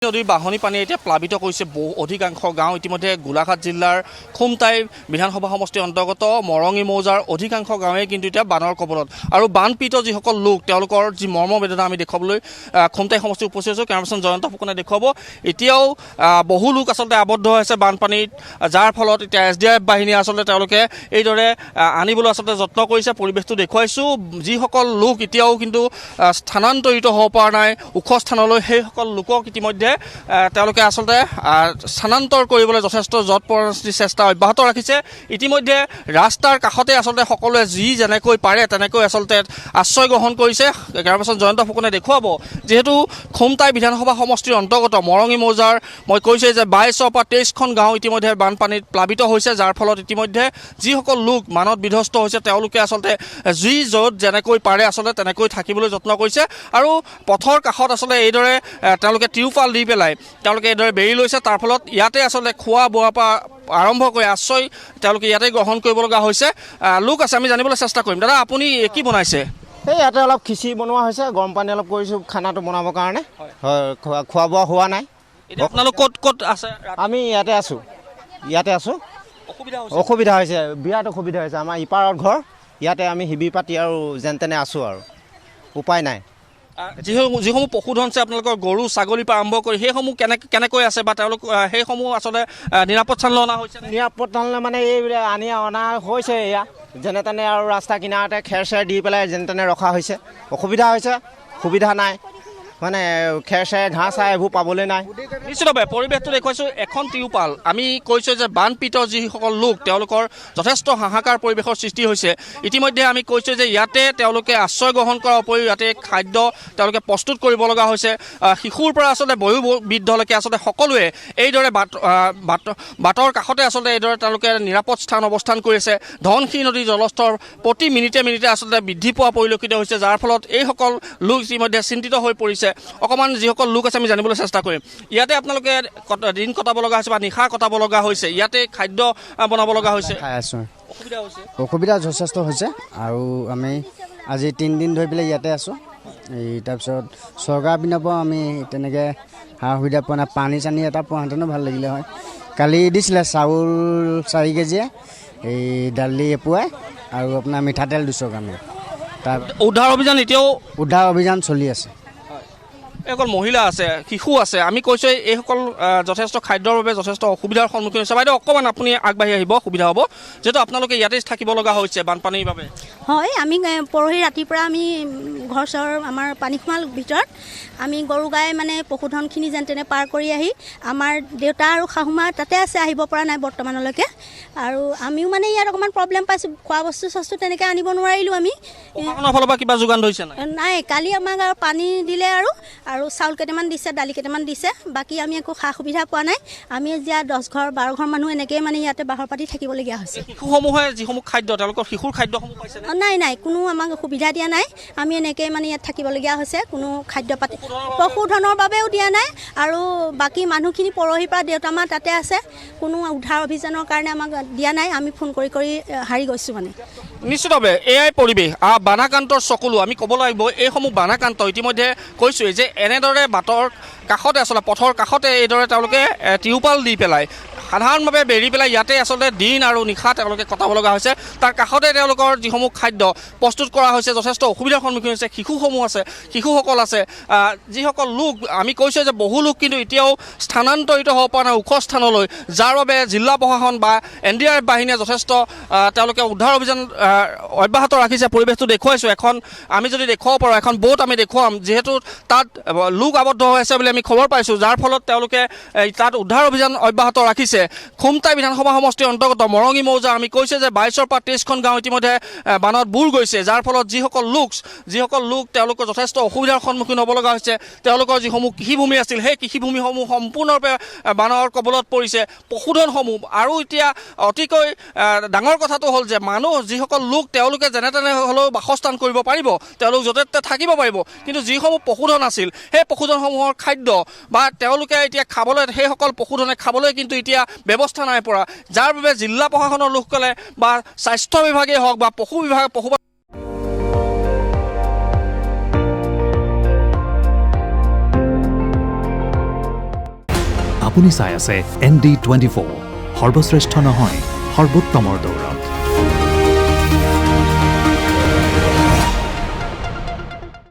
নদীৰ বাঢ়নী পানীয়ে এতিয়া প্লাবিত কৰিছে অধিকাংশ গাঁও। ইতিমধ্যে গোলাঘাট জিলাৰ খুমটাই বিধানসভা সমষ্টিৰ অন্তৰ্গত মৰঙী মৌজাৰ অধিকাংশ গাঁৱে কিন্তু এতিয়া বানৰ কবলত। আৰু বানপীড়িত যিসকল লোক তেওঁলোকৰ যি মৰ্মবেদনা আমি দেখুৱাবলৈ খুমটাই সমষ্টিত উপস্থিত হৈছোঁ। কেমেৰাপাৰ্চন জয়ন্ত ফুকনে দেখুৱাব। এতিয়াও বহু লোক আচলতে আবদ্ধ হৈ আছে বানপানীত, যাৰ ফলত এতিয়া SDRF বাহিনীয়ে আচলতে তেওঁলোকে এইদৰে আনিবলৈ আচলতে যত্ন কৰিছে। পৰিৱেশটো দেখুৱাইছোঁ। যিসকল লোক এতিয়াও কিন্তু স্থানান্তৰিত হ'ব পৰা নাই ওখ স্থানলৈ, সেইসকল লোকক ইতিমধ্যে তেওঁলোকে আচলতে স্থানান্তৰ কৰিবলৈ যথেষ্ট যৎপৰোনাস্তি চেষ্টা অব্যাহত ৰাখিছে। ইতিমধ্যে ৰাস্তাৰ কাষতে আচলতে সকলোৱে যি যেনেকৈ পাৰে তেনেকৈ আচলতে আশ্ৰয় গ্ৰহণ কৰিছে। কেমেৰাপাৰ্চন জয়ন্ত ফুকনে দেখুৱাব। যিহেতু খুমটাই বিধানসভা সমষ্টিৰ অন্তৰ্গত মৰঙী মৌজাৰ মই কৈছোঁ যে 22ৰ পৰা 23খন গাঁও ইতিমধ্যে বানপানীত প্লাবিত হৈছে, যাৰ ফলত ইতিমধ্যে যিসকল লোক মানত বিধ্বস্ত হৈছে তেওঁলোকে আচলতে যি য'ত যেনেকৈ পাৰে আচলতে তেনেকৈ থাকিবলৈ যত্ন কৰিছে। আৰু পথৰ কাষত আচলতে এইদৰে তেওঁলোকে টিউপাল দি পেলাই তেওঁলোকে এইদৰে বেৰি লৈছে। তাৰ ফলত ইয়াতে আচলতে খোৱা বোৱাৰ পৰা আৰম্ভ কৰি আশ্ৰয় তেওঁলোকে ইয়াতে গ্ৰহণ কৰিব লগা হৈছে। লোক আছে, আমি জানিবলৈ চেষ্টা কৰিম। দাদা, আপুনি কি বনাইছে? এই ইয়াতে অলপ খিচিৰি বনোৱা হৈছে, গৰম পানী অলপ কৰিছোঁ খানাটো বনাবৰ কাৰণে। হয়, খোৱা বোৱা হোৱা নাই। এতিয়া আপোনালোক ক'ত ক'ত আছে? আমি ইয়াতে আছোঁ। অসুবিধা হৈছে, বিৰাট অসুবিধা হৈছে। আমাৰ ইপাৰত ঘৰ, ইয়াতে আমি শিবিৰ পাতি আৰু যেন তেনে আছোঁ আৰু উপায় নাই। যিসমূহ পশুধন আছে আপোনালোকৰ গৰু ছাগলীৰ পৰা আৰম্ভ কৰি সেইসমূহ কেনেকৈ আছে বা তেওঁলোক সেইসমূহ আচলতে নিৰাপদ স্থানলৈ অনা হৈছে? নিৰাপদ স্থানলৈ মানে এইবিলাক অনা হৈছে এয়া যেনে তেনে, আৰু ৰাস্তা কিনাৰতে খেৰ চেৰ দি পেলাই যেনে তেনে ৰখা হৈছে। অসুবিধা হৈছে, সুবিধা নাই, মানে খেৰ চেৰ ঘাঁহ চাহ এইবোৰ পাবলৈ নাই। নিশ্চিতভাৱে পৰিৱেশটো দেখুৱাইছোঁ। এখন টিউপাল, আমি কৈছোঁ যে বানপীড়িত যিসকল লোক তেওঁলোকৰ যথেষ্ট হাহাকাৰ পৰিৱেশৰ সৃষ্টি হৈছে। ইতিমধ্যে আমি কৈছোঁ যে ইয়াতে তেওঁলোকে আশ্ৰয় গ্ৰহণ কৰাৰ উপৰিও ইয়াতে খাদ্য তেওঁলোকে প্ৰস্তুত কৰিব লগা হৈছে। শিশুৰ পৰা আচলতে বয়োবৃদ্ধলৈকে আচলতে সকলোৱে এইদৰে বাটৰ কাষতে আচলতে এইদৰে তেওঁলোকে নিৰাপদ স্থান অৱস্থান কৰি আছে। ধনশিৰি নদীৰ জলস্তৰ প্ৰতি মিনিটে মিনিটে আচলতে বৃদ্ধি পোৱা পৰিলক্ষিত হৈছে, যাৰ ফলত এইসকল লোক ইতিমধ্যে চিন্তিত হৈ পৰিছে। অকণমান যিসকল লোক আছে আমি জানিবলৈ চেষ্টা কৰিম। ইয়াতে আপোনালোকে দিন কটাব লগা হৈছে বা নিশা কটাব লগা হৈছে, ইয়াতে খাদ্য বনাব লগা হৈছে, খাই আছোঁ। অসুবিধা হৈছে? অসুবিধা যথেষ্ট হৈছে। আৰু আমি আজি 3 দিন ধৰি পেলাই ইয়াতে আছোঁ। তাৰপিছত চৰকাৰৰ পিনৰ পৰা আমি তেনেকৈ সা সুবিধা পোৱা নাই। পানী চানী এটা পোৱাহেঁতেনো ভাল লাগিলে হয়। কালি দিছিলে চাউল 4 কেজিয়ে, দালি এপোৱাই আৰু আপোনাৰ মিঠাতেল 200 গ্ৰাম। তাৰ উদ্ধাৰ অভিযান এতিয়াও উদ্ধাৰ অভিযান চলি আছে। এইসকল মহিলা আছে, শিশু আছে, আমি কৈছোঁ এইসকল যথেষ্ট খাদ্যৰ বাবে যথেষ্ট অসুবিধাৰ সন্মুখীন হৈছে। বাইদেউ অকণমান আপুনি আগবাঢ়ি আহিব, সুবিধা হ'ব, যিহেতু আপোনালোকে ইয়াতে থাকিব লগা হৈছে বানপানীৰ বাবে। হয়, আমি পৰহি ৰাতিৰ পৰা আমি ঘৰ চৰ আমাৰ পানী সোমাল ভিতৰত। আমি গৰু গাই মানে পশুধনখিনি যেন তেনে পাৰ কৰি আহি আমাৰ দেউতা আৰু শাহুমা তাতে আছে, আহিব পৰা নাই বৰ্তমানলৈকে। আৰু আমিও মানে ইয়াত অকণমান প্ৰব্লেম পাইছোঁ, খোৱা বস্তু চস্তু তেনেকৈ আনিব নোৱাৰিলোঁ আমি। প্ৰশাসনৰ ফালৰ পৰা কিবা যোগান ধৰিছে নাই? কালি আমাক আৰু পানী দিলে আৰু চাউল কেইটামান দিছে, দালি কেইটামান দিছে। বাকী আমি একো সা সুবিধা পোৱা নাই। আমি এতিয়া 10 ঘৰ 12 ঘৰ মানুহ এনেকৈয়ে মানে ইয়াতে বাহৰ পাতি থাকিবলগীয়া হৈছে। শিশুসমূহে যিসমূহ খাদ্য তেওঁলোকৰ শিশুৰ খাদ্যসমূহ পাইছে? নাই, কোনো আমাক সুবিধা দিয়া নাই। আমি এনেকৈ মানে ইয়াত থাকিবলগীয়া হৈছে। কোনো খাদ্য পাতি পশুধনৰ বাবেও দিয়া নাই। আৰু বাকী মানুহখিনি পৰহিৰ পৰা দেউতা মা তাতে আছে, কোনো উদ্ধাৰ অভিযানৰ কাৰণে আমাক দিয়া নাই। আমি ফোন কৰি হাৰি গৈছোঁ মানে। নিশ্চিতভাৱে এয়াই পৰিৱেশ। বানাক্ৰান্তৰ চকুলো আমি ক'ব লাগিব। এইসমূহ বানাক্ৰান্ত ইতিমধ্যে কৈছোঁৱেই যে এনেদৰে বাটৰ কাষতে আচলতে পথৰ কাষতে এইদৰে তেওঁলোকে টিউপাল দি পেলাই সাধাৰণভাৱে বেৰি পেলাই ইয়াতে আচলতে দিন আৰু নিশা তেওঁলোকে কটাব লগা হৈছে। তাৰ কাষতে তেওঁলোকৰ যিসমূহ খাদ্য প্ৰস্তুত কৰা হৈছে, যথেষ্ট অসুবিধাৰ সন্মুখীন হৈছে। শিশুসকল আছে, যিসকল লোক আমি কৈছোঁ যে বহু লোক কিন্তু এতিয়াও স্থানান্তৰিত হ'ব পৰা নাই ওখ স্থানলৈ, যাৰ বাবে জিলা প্ৰশাসন বা NDRF বাহিনীয়ে যথেষ্ট তেওঁলোকে উদ্ধাৰ অভিযান অব্যাহত ৰাখিছে। পৰিৱেশটো দেখুৱাইছোঁ। এখন আমি যদি দেখুৱাব পাৰোঁ, এখন বোট আমি দেখুৱাম, যিহেতু তাত লোক আবদ্ধ হৈ আছে বুলি আমি খবৰ পাইছোঁ, যাৰ ফলত তেওঁলোকে তাত উদ্ধাৰ অভিযান অব্যাহত ৰাখিছে। খুমটাই বিধানসভা সমষ্টিৰ অন্তৰ্গত মৰঙী মৌজা আমি কৈছোঁ যে 22ৰ পৰা 23খন গাঁও ইতিমধ্যে বানত বুৰ গৈছে, যাৰ ফলত যিসকল লোক তেওঁলোকৰ যথেষ্ট অসুবিধাৰ সন্মুখীন হ'ব লগা হৈছে। তেওঁলোকৰ যিসমূহ কৃষিভূমি আছিল, সেই কৃষিভূমিসমূহ সম্পূৰ্ণৰূপে বানৰ কবলত পৰিছে। পশুধনসমূহ, আৰু এতিয়া অতিকৈ ডাঙৰ কথাটো হ'ল যে যিসকল লোক তেওঁলোকে যেনে তেনে হ'লেও বাসস্থান কৰিব পাৰিব, তেওঁলোক য'তে ত'তে থাকিব পাৰিব। কিন্তু যিসমূহ পশুধন আছিল, সেই পশুধনসমূহৰ খাদ্য বা তেওঁলোকে এতিয়া খাবলৈ, সেইসকল পশুধনে খাবলৈ কিন্তু এতিয়া ব্যৱস্থা নাই পৰা, যাৰ বাবে জিলা প্ৰশাসনৰ লোকসকলে বা স্বাস্থ্য বিভাগেই হওক বা পশু আপুনি চাই আছে ND24 সৰ্বশ্ৰেষ্ঠ নহয় সৰ্বোত্তমৰ দৌৰ